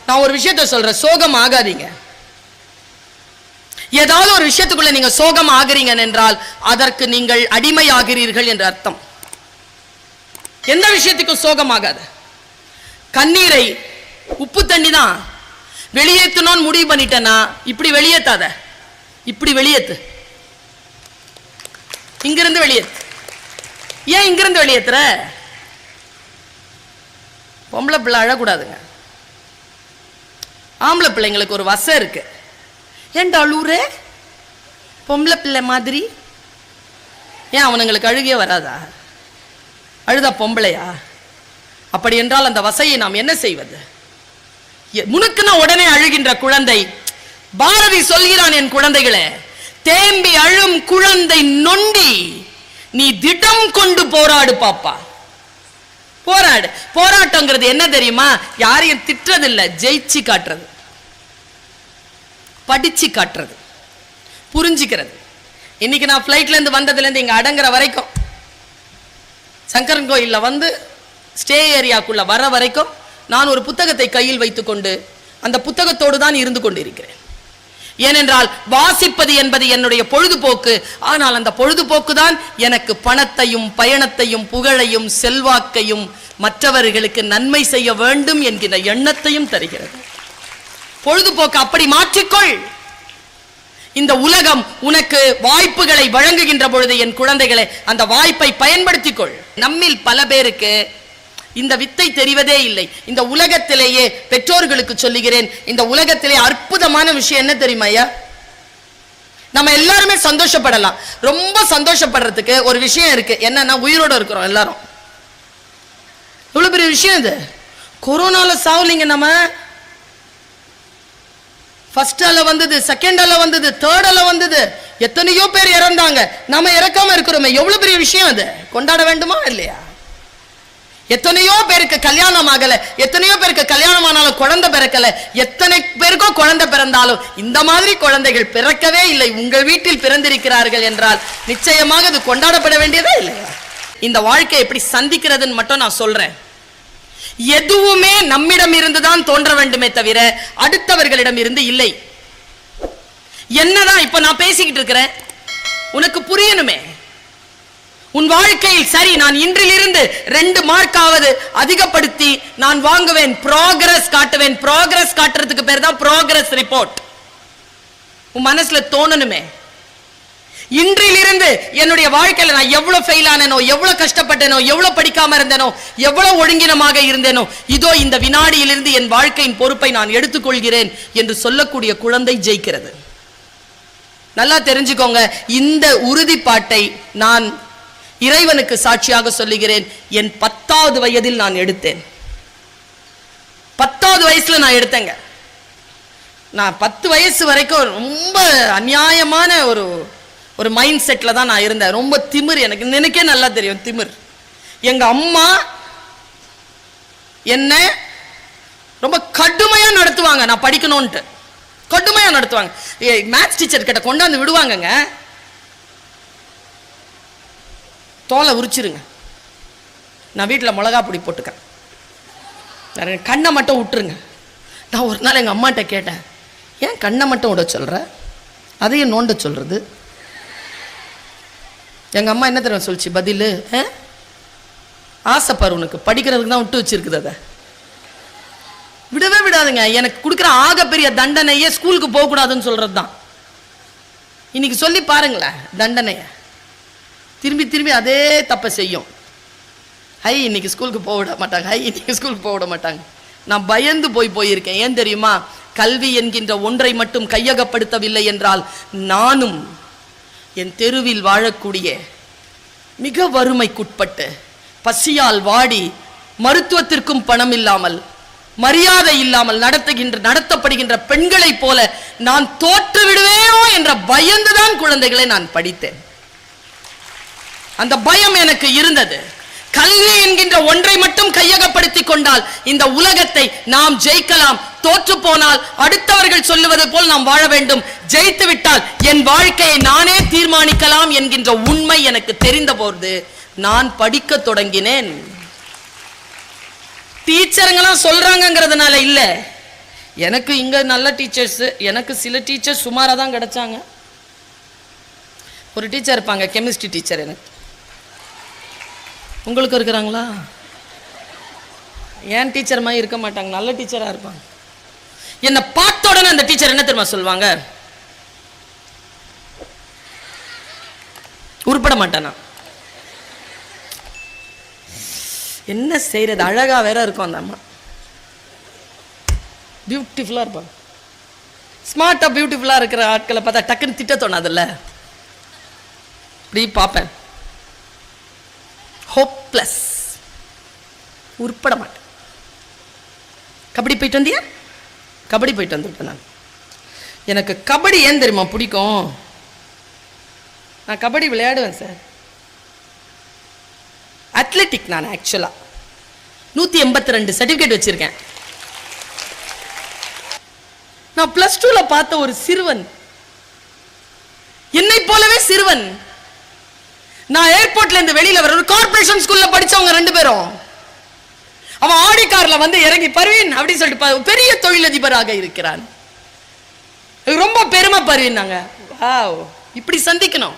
நான் ஒரு விஷயத்தை சொல்றேன், சோகம் ஆகாதீங்க. ஏதாவது ஒரு விஷயத்துக்குள்ள நீங்க சோகம் ஆகிறீங்க என்றால் அதற்கு நீங்கள் அடிமையாகிறீர்கள் என்ற அர்த்தம். எந்த விஷயத்துக்கும் சோகம் ஆகாது. கண்ணீரை உப்பு தண்ணி தான் வெளியேற்றணும்னு முடிவு பண்ணிட்டேன்னா இப்படி வெளியேற்றாத, இப்படி வெளியேத்து, இங்கிருந்து வெளியேத்து. ஏன் இங்கிருந்து வெளியேற்றுற? பொம்பளை பிள்ளை அழக்கூடாதுங்க. ஆம்பளை பிள்ளைங்களுக்கு ஒரு வசம் இருக்கு. ஏன்டா அழுவுறே பொம்பளை பிள்ளை மாதிரி? ஏன் அவனுங்களுக்கு அழுகே வராதா? அழுதா பொம்பளையா? அப்படி என்றால் அந்த வசையை நாம் என்ன செய்வது? முனுக்குன்னா உடனே அழுகின்ற குழந்தை. பாரதி சொல்கிறான், என் குழந்தைகளே, தேம்பி அழும் குழந்தை நொண்டி நீ திடம் கொண்டு போராடு பாப்பா. போராடு. போராட்டங்கிறது என்ன தெரியுமா? யாரையும் திட்டுறதில்லை, ஜெயிச்சு காட்டுறது, படிச்சு காட்டுறது, புரிஞ்சுக்கிறது. இன்னைக்கு நான் ஃப்ளைட்ல இருந்து வந்ததுல இருந்து இங்க அடங்குற வரைக்கும், சங்கரன் கோயில்ல வந்து ஸ்டே ஏரியாக்குள்ள வர வரைக்கும் நான் ஒரு புத்தகத்தை கையில் வைத்துக்கொண்டு அந்த புத்தகத்தோடு தான் இருந்து கொண்டிருக்கிறேன். ஏனென்றால் வாசிப்பது என்பது என்னுடைய பொழுதுபோக்கு. ஆனால் அந்த பொழுதுபோக்கு தான் எனக்கு பணத்தையும் பயணத்தையும் புகழையும் செல்வாக்கையும் மற்றவர்களுக்கு நன்மை செய்ய வேண்டும் என்கிற எண்ணத்தையும் தருகிறது. பொழுதுபோக்கு அப்படி மாற்றிக்கொள். இந்த உலகம் உனக்கு வாய்ப்புகளை வழங்குகின்ற பொழுது என் குழந்தைகளை அந்த வாய்ப்பை பயன்படுத்திக்கொள். நம்மில் பல பேருக்கு இந்த வித்தை தெரிவதே இல்லை. இந்த உலகத்திலேயே பெற்றோர்களுக்கு சொல்லுகிறேன், இந்த இதிலே அற்புதமான விஷயம் என்ன தெரியுமா ஐயா? நம்ம எல்லாருமே சந்தோஷப்படலாம். ரொம்ப சந்தோஷப்படுறதுக்கு ஒரு விஷயம் இருக்கு. என்னன்னா, உயிரோட இருக்கிறோம் எல்லாரும். எவ்வளவு பெரிய விஷயம் இது. கொரோனால சாவலிங்க. நம்ம ஃபர்ஸ்ட் அல வந்தது, செகண்ட் அல வந்தது, தேர்ட் அல வந்தது, எத்தனையோ பேர் இறந்தாங்க. நம்ம இறக்காம இருக்கிறோமே, எவ்வளவு பெரிய விஷயம் அது. கொண்டாட வேண்டுமா இல்லையா? எத்தனையோ பேருக்கு கல்யாணம் ஆகல, எத்தனையோ பேருக்கு கல்யாணம் ஆனாலும் குழந்தை பிறக்கல, எத்தனை பேருக்கோ குழந்தை பிறந்தாலும் இந்த மாதிரி குழந்தைகள் பிறக்கவே இல்லை. உங்கள் வீட்டில் பிறந்திருக்கிறார்கள் என்றால் நிச்சயமாக அது கொண்டாடப்பட வேண்டியதே இல்லையா? இந்த வாழ்க்கை எப்படி சந்திக்கிறதுன்னு மட்டும் நான் சொல்றேன். எதுவுமே நம்மிடம் இருந்துதான் தோன்ற வேண்டுமே தவிர அடுத்தவர்களிடம் இருந்து இல்லை. என்னதான் இப்ப நான் பேசிக்கிட்டு இருக்கிறேன், உனக்கு புரியணுமே. உன் வாழ்க்கையில் சரி, நான் இன்றிலிருந்து 2 மார்க்காவது அதிகப்படுத்தி நான் வாங்குவேன், ப்ராக்ரஸ் காட்டுவேன். ப்ராக்ரஸ் காட்டுறதுக்கு பேர் தான் ப்ராக்ரஸ் ரிப்போர்ட். உன் மனசுல தோணணுமே, இன்றிலிருந்து என்னுடைய வாழ்க்கையில நான் எவ்வளவு ஃபெயில் ஆனேனோ, எவ்வளவு கஷ்டப்பட்டேனோ, எவ்வளவு படிக்காம இருந்தேனோ, எவ்வளவு ஒழுங்கினமாக இருந்தேனோ, இதோ இந்த வினாடியிலிருந்து என் வாழ்க்கையின் பொறுப்பை நான் எடுத்துக்கொள்கிறேன் என்று சொல்லக்கூடிய குழந்தை ஜெயிக்கிறது. நல்லா தெரிஞ்சுக்கோங்க, இந்த உறுதிப்பாட்டை நான் இறைவனுக்கு சாட்சியாக சொல்லுகிறேன். என் 10வது வயதில் நான் எடுத்தேன். 10வது வயசுல நான் எடுத்தேங்க. நான் 10 வயசு வரைக்கும் ரொம்ப அநியாயமான ஒரு மைண்ட் செட்ல தான் நான் இருந்தேன். ரொம்ப திமிர். எனக்கே நல்லா தெரியும் திமிர். எங்க அம்மா என்ன ரொம்ப கடுமையா நடத்துவாங்க. நான் படிக்கணும்ட்டு கடுமையா நடத்துவாங்க. மேத்ஸ் டீச்சர் கிட்ட கொண்டாந்து விடுவாங்கங்க. தோலை உரிச்சிருங்க, நான் வீட்டில் மிளகா பொடி போட்டுக்கிறேன், கண்ணை மட்டும் விட்டுருங்க. நான் ஒரு நாள் எங்கள் அம்மாட்ட கேட்டேன், ஏன் கண்ணை மட்டும் விட சொல்கிற, அதையும் நோண்ட சொல்கிறது? எங்கள் அம்மா என்ன தெரியும் சொல்லிச்சு பதில்? ஆசைப்பார், உனக்கு படிக்கிறதுக்கு தான் விட்டு வச்சிருக்குது, அதை விடவே விடாதுங்க. எனக்கு கொடுக்குற ஆகப்பெரிய தண்டனையே ஸ்கூலுக்கு போகக்கூடாதுன்னு சொல்கிறது தான். இன்னைக்கு சொல்லி பாருங்களேன், தண்டனையை திரும்பி திரும்பி அதே தப்பை செய்யும். ஹை இன்னைக்கு ஸ்கூலுக்கு போக விட மாட்டாங்க, ஹை இன்னைக்கு ஸ்கூலுக்கு போக விட மாட்டாங்க. நான் பயந்து போயிருக்கேன். ஏன் தெரியுமா? கல்வி என்கின்ற ஒன்றை மட்டும் கையகப்படுத்தவில்லை என்றால் நானும் என் தெருவில் வாழக்கூடிய மிக வறுமைக்குட்பட்டு பசியால் வாடி மருத்துவத்திற்கும் பணம் இல்லாமல் மரியாதை இல்லாமல் நடத்தப்படுகின்ற பெண்களை போல நான் தோற்று விடுவேனோ என்ற பயந்துதான் குழந்தைகளை நான் படித்தேன். அந்த பயம் எனக்கு இருந்தது. கல்வி என்கின்ற ஒன்றை மட்டும் கையகப்படுத்தி கொண்டால் இந்த உலகத்தை நாம் ஜெயிக்கலாம். தோற்று போனால் அடுத்தவர்கள் சொல்லுவது போல் நாம் வாழ வேண்டும். ஜெயித்து விட்டால் என் வாழ்க்கையை நானே தீர்மானிக்கலாம் என்கின்ற உண்மை எனக்கு தெரிந்த போது நான் படிக்க தொடங்கினேன். டீச்சருங்கெல்லாம் சொல்றாங்கிறதுனால இல்ல, எனக்கு இங்கே நல்ல டீச்சர்ஸு, எனக்கு சில டீச்சர்ஸ் சுமாராக தான் கிடச்சாங்க. ஒரு டீச்சர் இருப்பாங்க, கெமிஸ்ட்ரி டீச்சர். எனக்கு உங்களுக்கு இருக்கிறாங்களா? ஏன் டீச்சர் மாதிரி இருக்க மாட்டாங்க, நல்ல டீச்சராக இருப்பாங்க. என்னை பார்த்த உடனே அந்த டீச்சர் என்ன தெரியுமா சொல்லுவாங்க? உருப்பட மாட்டானா? என்ன செய்யறது, அழகா வேற இருக்கும் அந்த அம்மா. பியூட்டிஃபுல்லா இருப்பாங்க. ஸ்மார்ட்டா பியூட்டிஃபுல்லா இருக்கிற ஆட்களை பார்த்தா டக்குன்னு திட்ட தோணாதுல்ல. இப்படி பார்ப்பேன், ஹோப்லெஸ், உருப்பட மாட்டேன். கபடி போயிட்டு வந்தியா? கபடி போயிட்டு வந்துவிட்டேன் நான். எனக்கு கபடி ஏன் தெரியுமா பிடிக்கும்? நான் கபடி விளையாடுவேன் சார். அத்லெட்டிக் நான். ஆக்சுவலா 182 சர்டிஃபிகேட் வச்சிருக்கேன். நான் +2ல பார்த்த ஒரு சிறுவன், என்னை போலவே சிறுவன். நான் ஏர்போர்ட்ல இருந்து வெளியில வர, ஒரு கார்ப்பரேஷன் ஸ்கூல்ல படிச்சவங்க 2 பேரும். அவன் ஆடி கார்ல வந்து இறங்கி, பர்வீன் அப்படின்னு சொல்லிட்டு, பெரிய தொழிலதிபராக இருக்கிறான். ரொம்ப பெருமை பர்வீன். நாங்க இப்படி சந்திக்கணும்.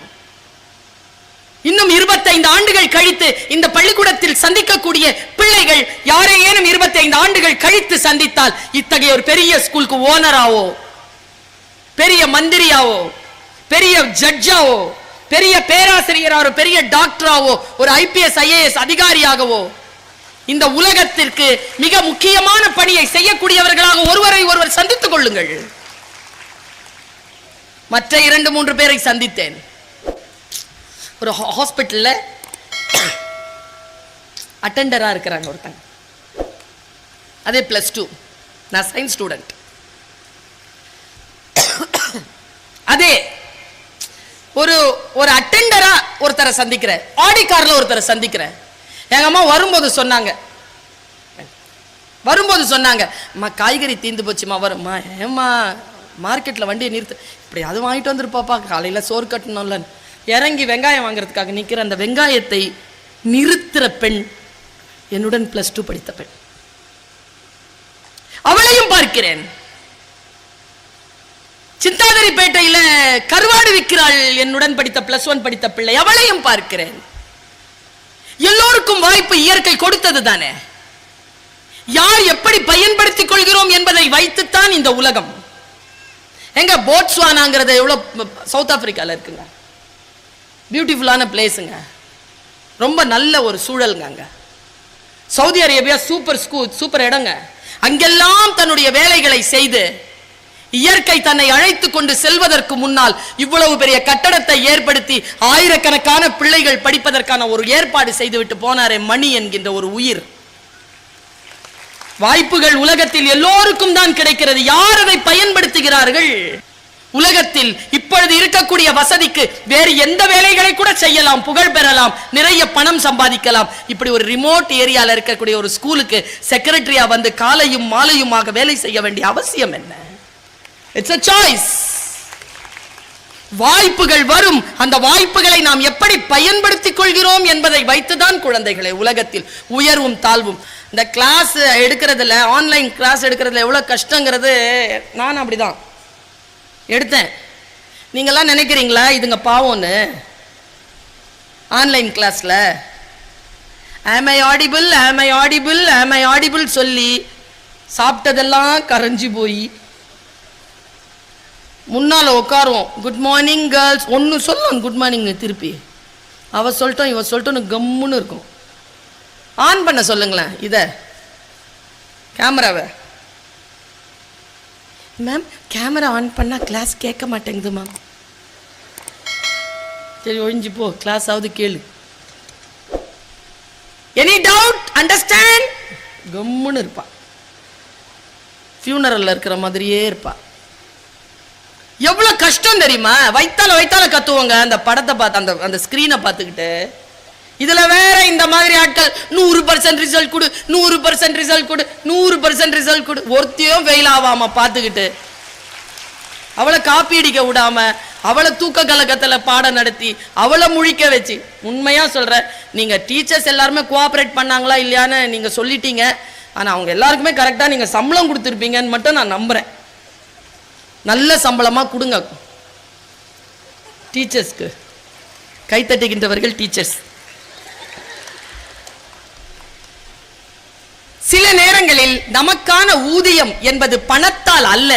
இன்னும் 25 ஆண்டுகள் கழித்து இந்த பள்ளிக்கூடத்தில் சந்திக்கக்கூடிய பிள்ளைகள் யாரையேனும் 25 ஆண்டுகள் கழித்து சந்தித்தால், இத்தகைய ஒரு பெரிய ஸ்கூலுக்கு ஓனராவோ, பெரிய மந்திரியாவோ, பெரிய ஜட்ஜாவோ, பெரிய பேராசிரியராவோ, பெரிய டாக்டராவோ, ஒரு IPS IAS அதிகாரியாகவோ, இந்த உலகத்திற்கு மிக முக்கியமான பணியை செய்யக்கூடியவர்களாக ஒருவரை ஒருவர் சந்தித்துக் கொள்ளுங்கள். மற்ற 2-3 பேரை சந்தித்தேன். ஒரு ஹாஸ்பிட்டல்ல அட்டெண்டரா இருக்கிறாங்க ஒருத்தங்க. அதே +2, நான் சயின்ஸ் ஸ்டூடெண்ட். அதே ஒரு அட்டெண்டரா ஒருத்தரை சந்திக்கிறேன், ஆடி கார்ல ஒருத்தரை சந்திக்கிறேன். எங்க அம்மா வரும்போது சொன்னாங்க, அம்மா காய்கறி தீந்து போச்சுமா, வரும்மா. ஏம்மா மார்க்கெட்ல வண்டியை நிறுத்து, இப்படி அது வாங்கிட்டு வந்துருப்பாப்பா, காலையில சோறு கட்டணும்ல. இறங்கி வெங்காயம் வாங்குறதுக்காக நிற்கிற அந்த வெங்காயத்தை நிறுத்துற பெண் என்னுடன் +2 படித்த பெண். அவளையும் பார்க்கிறேன். சிந்தாதிரிப்பேட்டையில கருவாடு விற்கிறாள் என்னுடன் படித்த +1 படித்த பிள்ளை, அவளையும் பார்க்கிறேன். எல்லோருக்கும் வாய்ப்பு இயற்கை கொடுத்தது தானே. யார் எப்படி பயன்படுத்திக் கொள்கிறோம் என்பதை வைத்துத்தான் இந்த உலகம். எங்க போட்ஸ்வானாங்கிறது எவ்வளவு சவுத் ஆப்பிரிக்கால இருக்குங்க, பியூட்டிஃபுல்லான பிளேஸுங்க, ரொம்ப நல்ல ஒரு சூழலுங்க. அங்க சவுதி அரேபியா சூப்பர் இடங்க. அங்கெல்லாம் தன்னுடைய வேலைகளை செய்து இயற்கை தன்னை அழைத்து கொண்டு செல்வதற்கு முன்னால் இவ்வளவு பெரிய கட்டடத்தை ஏற்படுத்தி ஆயிரக்கணக்கான பிள்ளைகள் படிப்பதற்கான ஒரு ஏற்பாடு செய்துவிட்டு போனாரே மணி என்கின்ற ஒரு உயிர். வாய்ப்புகள் உலகத்தில் எல்லோருக்கும் தான் கிடைக்கிறது. யார் அதை பயன்படுத்துகிறார்கள்? உலகத்தில் இப்பொழுது இருக்கக்கூடிய வசதிக்கு வேறு எந்த வேலைகளை கூட செய்யலாம், புகழ் பெறலாம், நிறைய பணம் சம்பாதிக்கலாம். இப்படி ஒரு ரிமோட் ஏரியால இருக்கக்கூடிய ஒரு ஸ்கூலுக்கு செக்ரட்டரியா வந்து காலையும் மாலையுமாக வேலை செய்ய வேண்டிய அவசியம் என்ன? It's a choice. வாய்ப்புகள் வரும். அந்த வாய்ப்புகளை நாம் எப்படி பயன்படுத்திக் கொள்கிறோம் என்பதை வைத்துதான் குழந்தைகளை உலகத்தில் உயர்வும் தாழ்வும். இந்த கிளாஸ் எடுக்கிறதுல, ஆன்லைன் கிளாஸ் எடுக்கிறதுல எவ்வளவு கஷ்டங்கிறது நான் அப்படிதான் எடுத்தேன். நீங்கெல்லாம் நினைக்கிறீங்களா இதுங்க பாவம்னு? ஆன்லைன் கிளாஸ்ல am I audible சொல்லி சாப்பிட்டதெல்லாம் கரைஞ்சி போய் முன்னால உட்காருவோம். குட் மார்னிங் கேர்ள்ஸ் ஒன்னு சொல்லணும், குட் மார்னிங் திருப்பி அவ சொல்லிட்டோம் இவ சொல்லிட்டோன்னு கம்முன்னு இருக்கும். ஆன் பண்ண சொல்லுங்களேன் இத கேமராவை. மேம் கேமரா ஆன் பண்ணா கிளாஸ் கேட்க மாட்டேங்குது மேம். சரி ஒழிஞ்சு போ, கிளாஸ் ஆகுது கேளு. Any doubt understand? கம்முன்னு இருப்பா, ஃபியூனரல்ல இருக்கிற மாதிரியே இருப்பா. எவ்வளவு கஷ்டம் தெரியுமா? வைத்தால கத்துவோங்க அந்த படத்தை பார்த்து, அந்த ஸ்கிரீனை பார்த்துக்கிட்டு. இதுல வேற இந்த மாதிரி ஆட்கள் 100% ரிசல்ட் கொடு, 100% ரிசல்ட் கொடு, 100% ரிசல்ட் கொடு. ஒருத்தையும் ஃபெயில் ஆகாம பார்த்துக்கிட்டு அவளை காப்பி அடிக்க விடாம, அவளை தூக்க கலக்கத்துல பாடம் நடத்தி அவளை முழிக்க வச்சு. உண்மையா சொல்ற, நீங்க டீச்சர்ஸ் எல்லாருமே கோஆபரேட் பண்ணாங்களா இல்லையான்னு நீங்க சொல்லிட்டீங்க. ஆனால் அவங்க எல்லாருக்குமே கரெக்டாக நீங்கள் சம்பளம் கொடுத்துருப்பீங்கன்னு மட்டும் நான் நம்புகிறேன். நல்ல சம்பளமாக கொடுங்க டீச்சர்ஸ்க்கு. கைத்தட்டுகின்றவர்கள் டீச்சர்ஸ். சில நேரங்களில் நமக்கான ஊதியம் என்பது பணத்தால் அல்ல,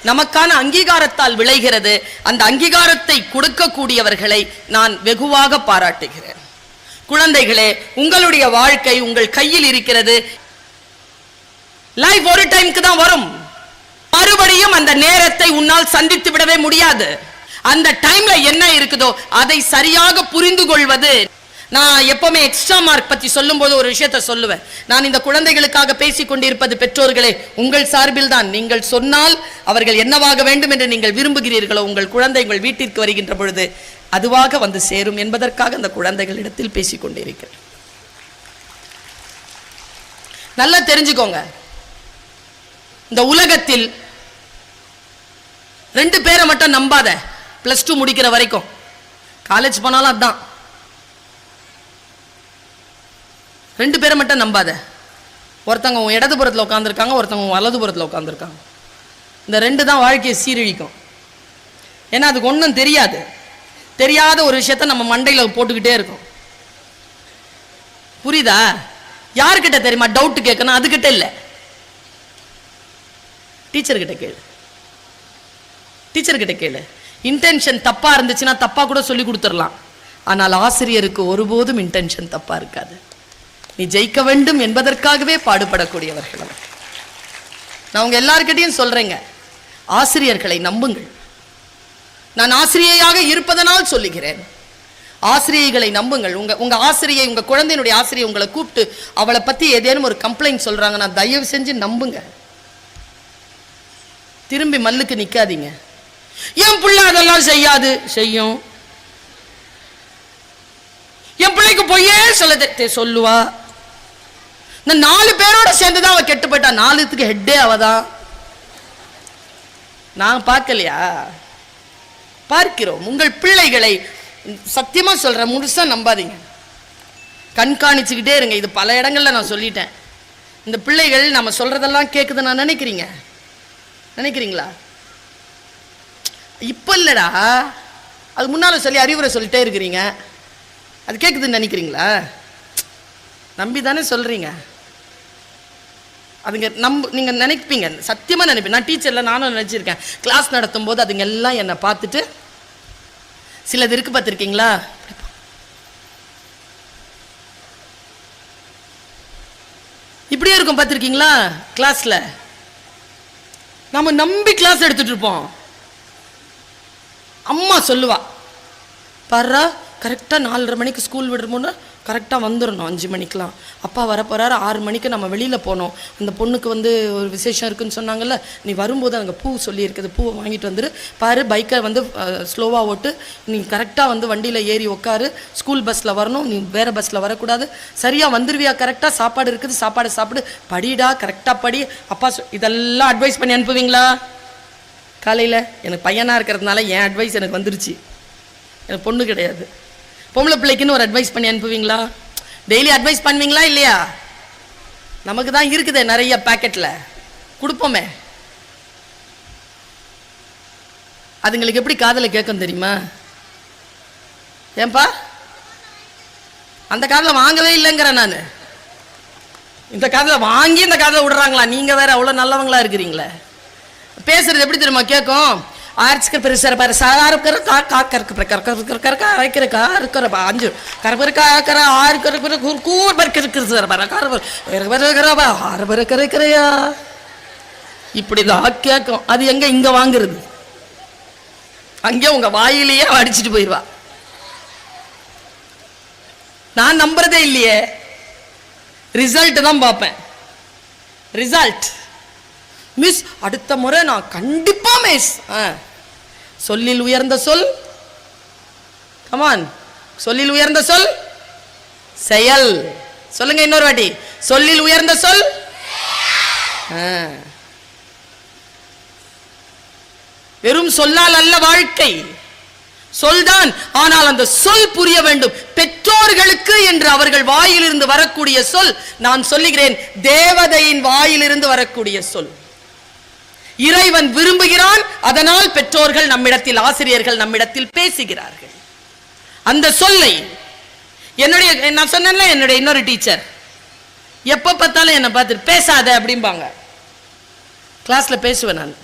நமக்கான அங்கீகாரத்தால் விளைகிறது. அந்த அங்கீகாரத்தை கொடுக்கக்கூடியவர்களை நான் வெகுவாக பாராட்டுகிறேன். குழந்தைகளே, உங்களுடைய வாழ்க்கை உங்கள் கையில் இருக்கிறது. லைஃப் ஒரு டைமுக்கு தான் வரும். மறுபடியும் அந்த நேரத்தை உன்னால் சந்தித்து விடவே முடியாது. அந்த டைம்ல என்ன இருக்குதோ அதை சரியாக புரிந்து கொள்வது. நான் எப்பவுமே எக்ஸ்ட்ரா மார்க் பத்தி சொல்லும் போது ஒரு விஷயத்தை சொல்லுவேன். நான் இந்த குழந்தைகளுக்காக பேசிக் கொண்டிருப்பது பெற்றோர்களே உங்கள் சார்பில் தான். நீங்கள் சொன்னால் அவர்கள் என்னவாக வேண்டும் என்று நீங்கள் விரும்புகிறீர்களோ உங்கள் குழந்தை உங்கள் வீட்டிற்கு வருகின்ற பொழுது அதுவாக வந்து சேரும் என்பதற்காக அந்த குழந்தைகளிடத்தில் பேசிக் கொண்டிருக்கிறேன். நல்லா தெரிஞ்சுக்கோங்க, இந்த உலகத்தில் 2 பேரை மட்டும் நம்பாத. +2 முடிக்கிற வரைக்கும், காலேஜ் போனாலும் அதுதான். 2 பேரை மட்டும் நம்பாத. ஒருத்தவங்க உன் இடதுபுறத்தில் உட்காந்துருக்காங்க, ஒருத்தவங்க உன் வலதுபுறத்தில் உட்காந்துருக்காங்க. இந்த 2 தான் வாழ்க்கையை சீரழிக்கும். ஏன்னா அதுக்கு ஒன்றும் தெரியாது. தெரியாத ஒரு விஷயத்த நம்ம மண்டையில் போட்டுக்கிட்டே இருக்கோம். புரியுதா? யார்கிட்ட தெரியுமா டவுட் கேட்கணும்? அதுகிட்ட இல்லை, டீச்சர்கிட்ட கேளு. டீச்சர்கிட்ட கேளு. இன்டென்ஷன் தப்பா இருந்துச்சுன்னா தப்பா கூட சொல்லி கொடுத்துடலாம். ஆனால் ஆசிரியருக்கு ஒருபோதும் இன்டென்ஷன் தப்பா இருக்காது. நீ ஜெயிக்க வேண்டும் என்பதற்காகவே பாடுபடக்கூடியவர்கள். நான் உங்க எல்லார்கிட்டையும் சொல்றேங்க, ஆசிரியர்களை நம்புங்கள். நான் ஆசிரியையாக இருப்பதனால் சொல்லுகிறேன், ஆசிரியைகளை நம்புங்கள். உங்க ஆசிரியை, உங்க குழந்தையினுடைய ஆசிரியை உங்களை கூப்பிட்டு அவளை பத்தி ஏதேனும் ஒரு கம்ப்ளைண்ட் சொல்றாங்கன்னா தயவு செஞ்சு நம்புங்க. திரும்பி மல்லுக்கு நிக்காதீங்க. என் பிள்ளை அதெல்லாம் செய்யாது. செய்யும். என் பிள்ளைக்கு பொய்யே சொல்லுவா. இந்த 4 பேரோட சேர்ந்துதான் அவ கெட்டு போயிட்டா. 4த்துக்கு ஹெட்டே அவதான். நான் பார்க்கலையா? பார்க்கிறோம். உங்கள் பிள்ளைகளை சத்தியமா சொல்றேன், முழுசா நம்பாதீங்க, கண்காணிச்சுக்கிட்டே இருங்க. இது பல இடங்கள்ல நான் சொல்லிட்டேன். இந்த பிள்ளைகள் நம்ம சொல்றதெல்லாம் கேட்குது நான் நினைக்கிறீங்களா? இப்ப இல்லடா, அது முன்னால சொல்லி அறிவுரை சொல்லிட்டே இருக்கிறீங்க. அது கேட்குதுன்னு நினைக்கிறீங்களா? நம்பி தானே சொல்றீங்க. அதுங்க நீங்க நினைப்பீங்க, சத்தியமா நினைப்பீங்க. நான் டீச்சர்ல நானும் நினைச்சிருக்கேன். கிளாஸ் நடத்தும் போது அதுங்க எல்லாம் என்னை பார்த்துட்டு, சிலது இருக்கு பார்த்துருக்கீங்களா, இப்படியே இருக்கும் பார்த்துருக்கீங்களா? கிளாஸ்ல நம்ம நம்பி கிளாஸ் எடுத்துட்டு இருப்போம். அம்மா சொல்லுவா, பாரா கரெக்டாக 4:30 மணிக்கு ஸ்கூல் விடுறோம்னா கரெக்டாக வந்துடணும் 5 மணிக்கெலாம். அப்பா வரப்போறாரு, 6 மணிக்கு நம்ம வெளியில் போனோம். அந்த பொண்ணுக்கு வந்து ஒரு விசேஷம் இருக்குதுன்னு சொன்னாங்கல்ல, நீ வரும்போது அங்கே பூ சொல்லியிருக்குது, பூவை வாங்கிட்டு வந்துரு. பாரு, பைக்கை வந்து ஸ்லோவாக ஓட்டு, நீ கரெக்டாக வந்து வண்டியில் ஏறி உட்காரு, ஸ்கூல் பஸ்ஸில் வரணும், நீ வேறு பஸ்ஸில் வரக்கூடாது, சரியாக வந்துருவியா, கரெக்டாக சாப்பாடு இருக்குது, சாப்பாடு சாப்பிடு, படிடா, கரெக்டாக படி. அப்பா இதெல்லாம் அட்வைஸ் பண்ணி அனுப்புவீங்களா? காலையில் எனக்கு பையனாக இருக்கிறதுனால என் அட்வைஸ் எனக்கு வந்துருச்சு. எனக்கு பொண்ணு கிடையாது. பொம்பளை பிள்ளைக்குன்னு ஒரு அட்வைஸ் பண்ணி அனுப்புவீங்களா? டெய்லி அட்வைஸ் பண்ணுவீங்களா இல்லையா? நமக்கு தான் இருக்குது நிறைய பேக்கெட்டில் கொடுப்போமே. அதுங்களுக்கு எப்படி காதில் கேட்கும் தெரியுமா? ஏன்பா அந்த காதில் வாங்கவே இல்லைங்கிறேன் நான். இந்த காதில் வாங்கி இந்த காதில் விடுறாங்களா? நீங்கள் வேற அவ்வளோ நல்லவங்களா இருக்கிறீங்களே. பேசுறது எப்படி தெரியுமா கேட்கும்? ஆர்ச்சிக்கிற பெருசார பாரு சாருக்கிற கா வைக்கிற கா இருக்கிற 5 கரப்பருக்கா ஆக்கிற 6 கரப்பரு கூர் பறிக்கிற பாரு கரப்பருக்கிறா 6 பறக்கிறையா இப்படிதான் கேட்கும். அது எங்க இங்க வாங்குறது? அங்கே உங்க வாயிலேயே அடிச்சுட்டு போயிடுவா. நான் நம்புறதே இல்லையே, ரிசல்ட் தான் பார்ப்பேன். ரிசல்ட் மிஸ், அடுத்த முறை நான் கண்டிப்பா மிஸ். சொல்லில் உயர்ந்த சொல், கமான், சொல்லில் உயர்ந்த சொல் செயல். சொல்லுங்க இன்னொரு வாட்டி, சொல்லில் உயர்ந்த சொல். வெறும் சொல்லால் அல்ல வாழ்க்கை, சொல்தான், ஆனால் அந்த சொல் புரிய வேண்டும். பெற்றோர்களுக்கு என்று அவர்கள் வாயிலிருந்து வரக்கூடிய சொல், நான் சொல்லுகிறேன், தேவதையின் வாயிலிருந்து வரக்கூடிய சொல். இறைவன் விரும்புகிறான், அதனால் பெற்றோர்கள் நம்மிடத்தில், ஆசிரியர்கள் நம்மிடத்தில் பேசுகிறார்கள். அந்த சொல்லை நான் சொன்னேன்ல, என்னுடைய இன்னொரு டீச்சர் எப்ப பார்த்தாலும் என்னை பார்த்துட்டு பேசாத அப்படிம்பாங்க. கிளாஸ்ல பேசுவேன் நான்.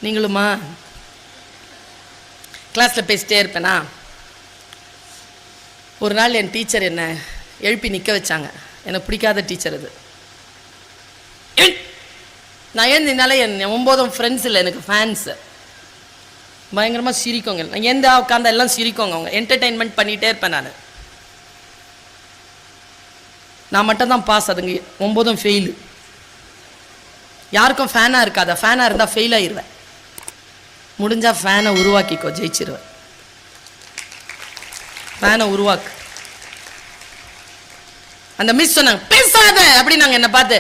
நீங்களுமா கிளாஸ்ல பேசிட்டே இருப்பேனா? ஒரு நாள் என் டீச்சர் என்ன எழுப்பி நிற்க வச்சாங்க. எனக்கு பிடிக்காத டீச்சர் அது. நான் ஏந்தினால என் 9 ஃப்ரெண்ட்ஸ் இல்லை, எனக்கு ஃபேன்ஸு. பயங்கரமாக சிரிக்கோங்க. நான் எந்த உட்காந்தா எல்லாம் சிரிக்கோங்க. அவங்க என்டர்டெயின்மெண்ட் பண்ணிகிட்டே இருப்பேன். நான் மட்டும் தான் பாஸ், அதுங்க 9 ஃபெயிலு. யாருக்கும் ஃபேனாக இருக்காதா? ஃபேனாக இருந்தால் ஃபெயில் ஆயிடுவேன். முடிஞ்சா ஃபேனை உருவாக்கிக்கோ, ஜெயிச்சிருவேன். ஃபேனை உருவாக்கு. அந்த மிஸ் சொன்னாங்க பேசாத அப்படின்னாங்க. என்னை பார்த்து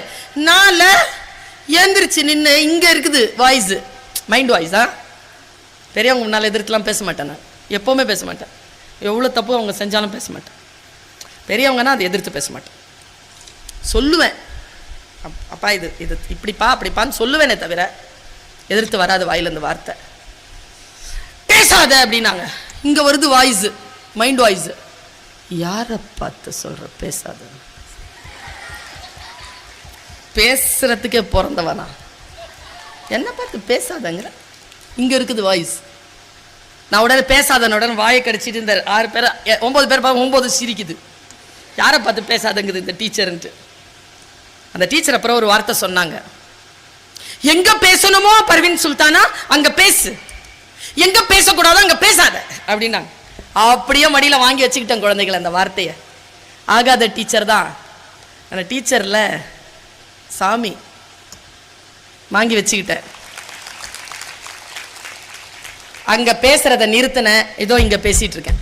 நான் ஏந்திரிச்சு நின்று, இங்கே இருக்குது வாய்ஸு, மைண்ட் வாய்ஸா. பெரியவங்க முன்னால் எதிர்த்துலாம் பேச மாட்டேன். நான் எப்போவுமே பேச மாட்டேன். எவ்வளோ தப்பு அவங்க செஞ்சாலும் பேச மாட்டேன். பெரியவங்கன்னா அதை எதிர்த்து பேச மாட்டேன். சொல்லுவேன், அப்பா இது இது இப்படிப்பா அப்படிப்பான்னு சொல்லுவேனே தவிர எதிர்த்து வராது வாயிலிருந்து வார்த்தை. பேசாத அப்படின்னாங்க. இங்கே வருது வாய்ஸு, மைண்ட் வாய்ஸு. யாரை பார்த்து சொல்கிற பேசாத? பேசுறதுக்கே பிறந்தவனா? என்ன பார்த்து பேசாதங்கிற? இங்கே இருக்குது வாய்ஸ். நான் உடனே பேசாதன உடனே வாயை கடிச்சிட்டு இந்த 6 பேர் 9 பேர் பார்க்க 9 சிரிக்குது. யாரை பார்த்து பேசாதங்குது இந்த டீச்சர்ன்ட்டு. அந்த டீச்சர் அப்புறம் ஒரு வார்த்தை சொன்னாங்க, எங்க பேசணுமோ பர்வீன் சுல்தானா அங்க பேசு, எங்க பேசக்கூடாதோ அங்க பேசாத அப்படின்னாங்க. அப்படியே மடியில் வாங்கி வச்சுக்கிட்டேன் குழந்தைகள் அந்த வார்த்தையை. ஆகாத டீச்சர் தான். அந்த டீச்சரில் சாமி வாங்கி வச்சுக்கிட்டேன். அங்க பேசுறத நிறுத்தின, ஏதோ இங்க பேசிட்டு இருக்கேன்.